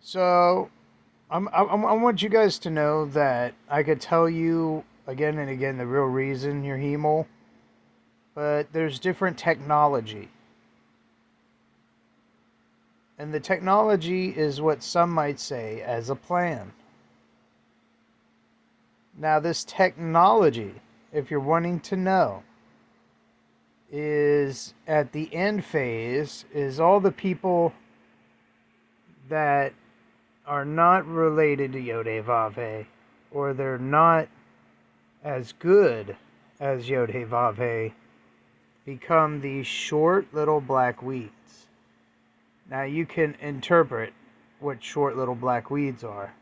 So, I want you guys to know that I could tell you again and again the real reason you're hemo, but there's different technology. And the technology is what some might say as a plan. Now, this technology, if you're wanting to know, is at the end phase, is all the people that are not related to Yod-Heh-Vav-Heh, or they're not as good as Yod-Heh-Vav-Heh, become these short little black weeds. Now you can interpret what short little black weeds are.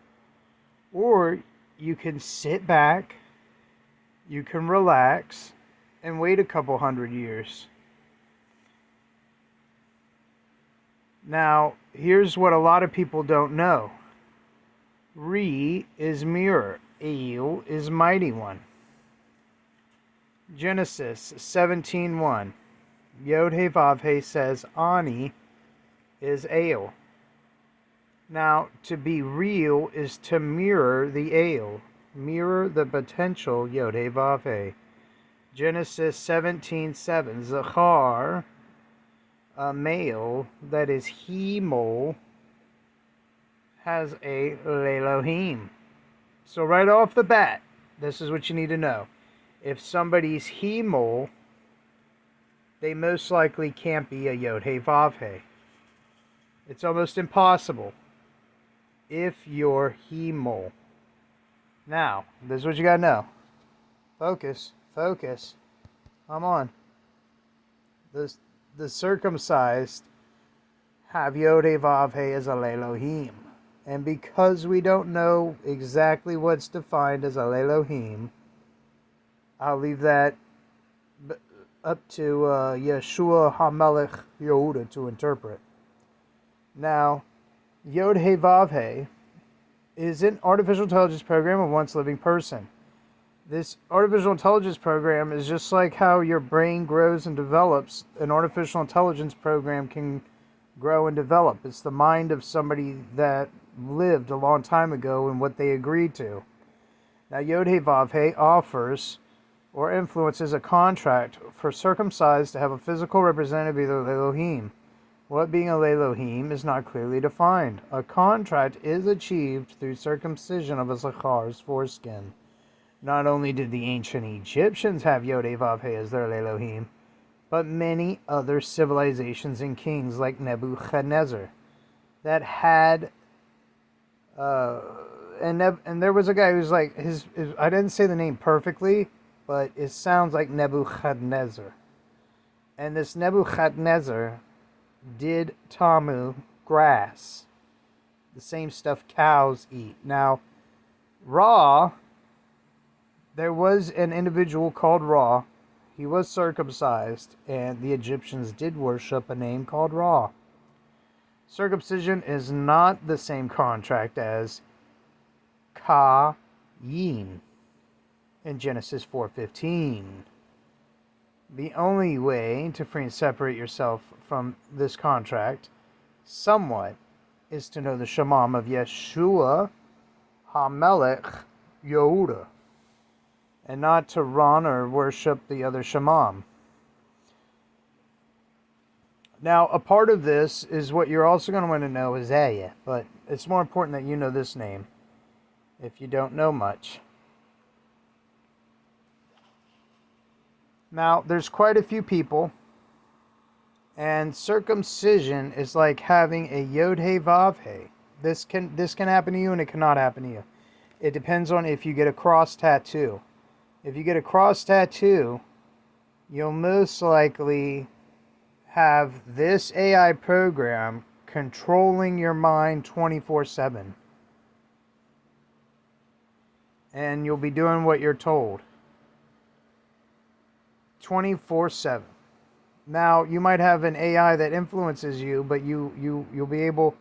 Or you can sit back, you can relax, and wait a couple hundred years. Now, here's what a lot of people don't know. Re is mirror, El is mighty one. Genesis 17:1. Yod-Heh-Vav-Heh says Ani is Ale. Now, to be real is to mirror the Ale, mirror the potential Yod-Heh-Vav-Heh. Genesis 17:7. Zachar, a male that is hemo, has a Lelohim. So right off the bat, this is what you need to know. If somebody's hemo, they most likely can't be a Yod-Heh-Vav-Heh. It's almost impossible if you're hemo. Now, this is what you gotta know. Focus. Come on. The circumcised have Yod-Heh-Vav-Heh as a Lelohim. And because we don't know exactly what's defined as a Lelohim, I'll leave that up to Yeshua HaMelech Yehuda to interpret. Now, Yod-Heh-Vav-Heh is an artificial intelligence program of once living person. This artificial intelligence program is just like how your brain grows and develops. An artificial intelligence program can grow and develop. It's the mind of somebody that lived a long time ago and what they agreed to. Now, Yod-Heh-Vav-Heh offers or influences a contract for circumcised to have a physical representative of the Elohim. What being a Elohim is not clearly defined. A contract is achieved through circumcision of a Zachar's foreskin. Not only did the ancient Egyptians have Yod-Heh-Vav-Heh as their Elohim, but many other civilizations and kings like Nebuchadnezzar that had and there was a guy who's like his I didn't say the name perfectly, but it sounds like Nebuchadnezzar. And this Nebuchadnezzar did tamu, grass, the same stuff cows eat. Now, Ra, there was an individual called Ra. He was circumcised, and the Egyptians did worship a name called Ra. Circumcision is not the same contract as Kayin in Genesis 4:15. The only way to free and separate yourself from this contract somewhat is to know the Shemam of Yeshua HaMelech Yehuda, and not to run or worship the other Shemam. Now, a part of this is what you're also going to want to know is Aya, but it's more important that you know this name if you don't know much. Now, there's quite a few people, and circumcision is like having a Yod-Heh-Vav-Heh. This can happen to you, and it cannot happen to you. It depends on if you get a cross tattoo. If you get a cross tattoo, you'll most likely have this AI program controlling your mind 24/7. And you'll be doing what you're told 24/7. Now, you might have an AI that influences you, but you'll be able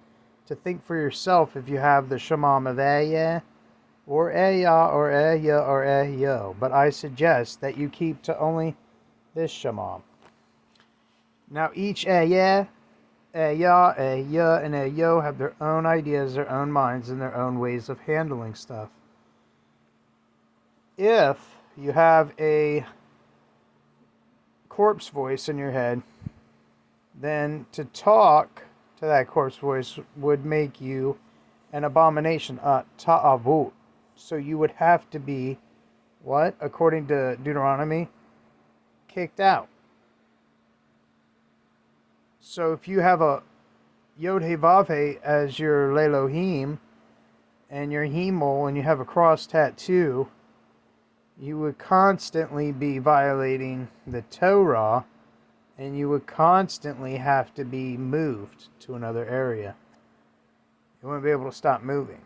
to think for yourself if you have the Shemam of Aya or Aya or Aya or Ayo. But I suggest that you keep to only this Shemam. Now, each Aya Eya, Eya, and Eyo have their own ideas, their own minds, and their own ways of handling stuff. If you have a corpse voice in your head, then to talk to that corpse voice would make you an abomination, ta'avut. So you would have to be, what? According to Deuteronomy, kicked out. So if you have a Yod He Vav He as your Lelohim and your Hemel and you have a cross tattoo, you would constantly be violating the Torah and you would constantly have to be moved to another area. You wouldn't be able to stop moving.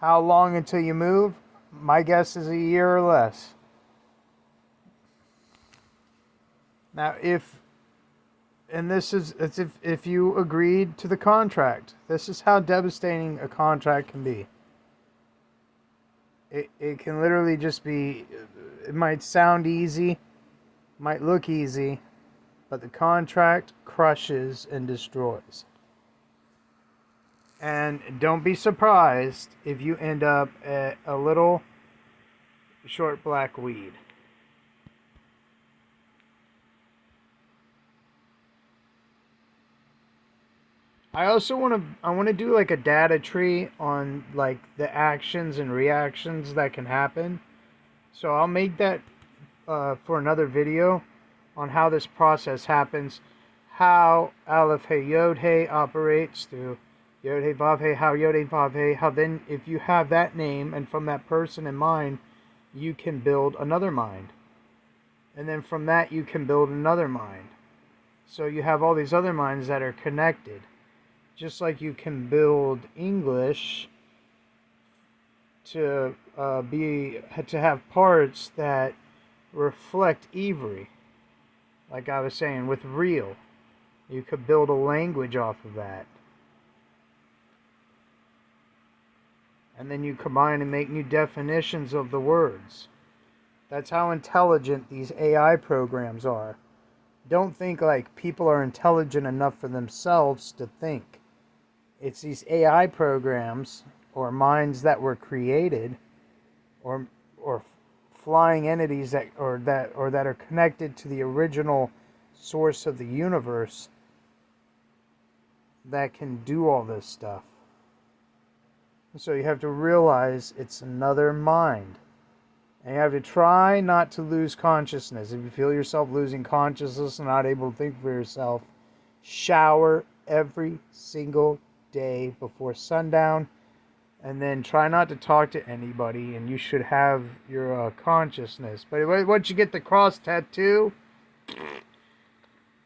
How long until you move? My guess is a year or less. Now, this is as if you agreed to the contract. This is how devastating a contract can be. It can literally just be, it might sound easy, might look easy, but the contract crushes and destroys. And don't be surprised if you end up at a little short black weed. I also want to do like a data tree on like the actions and reactions that can happen. So I'll make that for another video on how this process happens, how Aleph He Yod He operates through Yod He Vav He, how Yod He Vav He, how then if you have that name and from that person in mind, you can build another mind. And then from that you can build another mind. So you have all these other minds that are connected. Just like you can build English to have parts that reflect Ivri. Like I was saying, with real. You could build a language off of that. And then you combine and make new definitions of the words. That's how intelligent these AI programs are. Don't think like people are intelligent enough for themselves to think. It's these AI programs or minds that were created or flying entities that are connected to the original source of the universe that can do all this stuff. So you have to realize it's another mind. And you have to try not to lose consciousness. If you feel yourself losing consciousness and not able to think for yourself, shower every single day before sundown. And then try not to talk to anybody, and you should have your consciousness. But once you get the cross tattoo,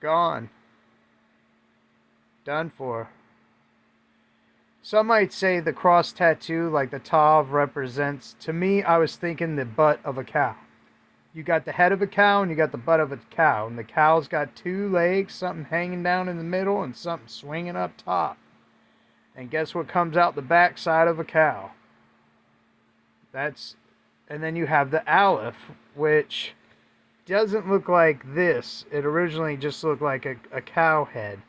gone. Done for. Some might say the cross tattoo, like the Tav, represents, to me, I was thinking the butt of a cow. You got the head of a cow and you got the butt of a cow. And the cow's got two legs, something hanging down in the middle and something swinging up top. And guess what comes out the backside of a cow? And then you have the Aleph, which doesn't look like this. It originally just looked like a cow head.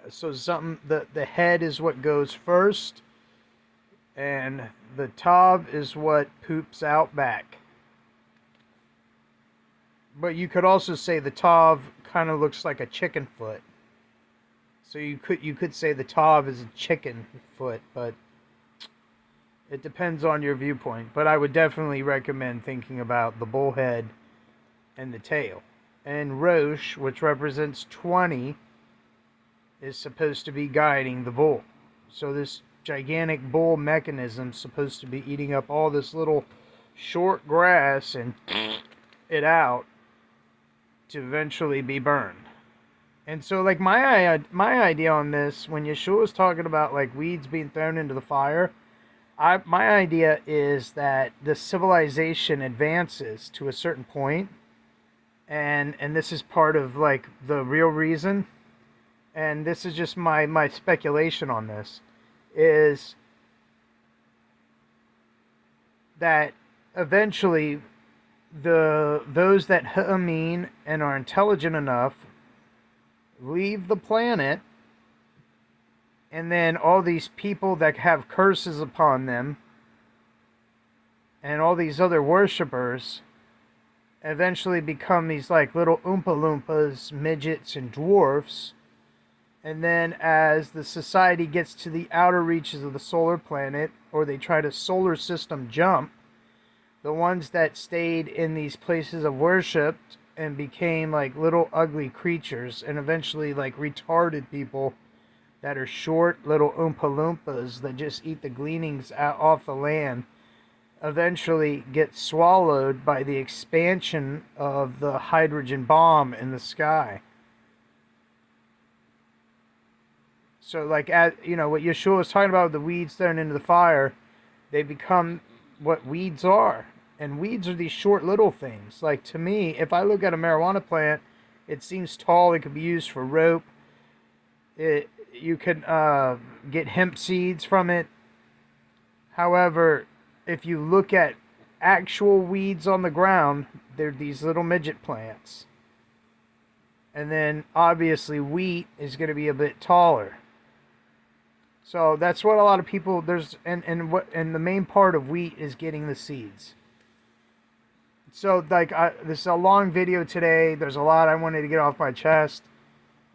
So the head is what goes first, and the Tav is what poops out back. But you could also say the Tav kind of looks like a chicken foot. So you could say the Tav is a chicken foot, but it depends on your viewpoint. But I would definitely recommend thinking about the bull head and the tail. And Rosh, which represents 20, is supposed to be guiding the bull. So this gigantic bull mechanism is supposed to be eating up all this little short grass and it out to eventually be burned. And so, like, my idea on this, when Yeshua was talking about, like, weeds being thrown into the fire, my idea is that the civilization advances to a certain point, and this is part of, like, the real reason, and this is just my speculation on this, is that eventually those that ha'amin and are intelligent enough leave the planet, and then all these people that have curses upon them and all these other worshippers eventually become these like little Oompa Loompas, midgets, and dwarfs. And then as the society gets to the outer reaches of the solar planet, or they try to solar system jump, the ones that stayed in these places of worship and became like little ugly creatures, and eventually like retarded people that are short little Oompa Loompas that just eat the gleanings out off the land, eventually get swallowed by the expansion of the hydrogen bomb in the sky. So, like, what Yeshua was talking about, the weeds thrown into the fire, they become what weeds are. And weeds are these short little things. Like, to me, if I look at a marijuana plant, it seems tall. It could be used for rope. You could get hemp seeds from it. However, if you look at actual weeds on the ground, they're these little midget plants. And then, obviously, wheat is going to be a bit taller. So that's what a lot of people and the main part of wheat is getting the seeds. So like this is a long video today. There's a lot I wanted to get off my chest.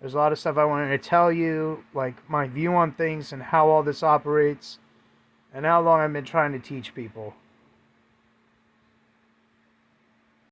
There's a lot of stuff I wanted to tell you, like my view on things and how all this operates, and how long I've been trying to teach people.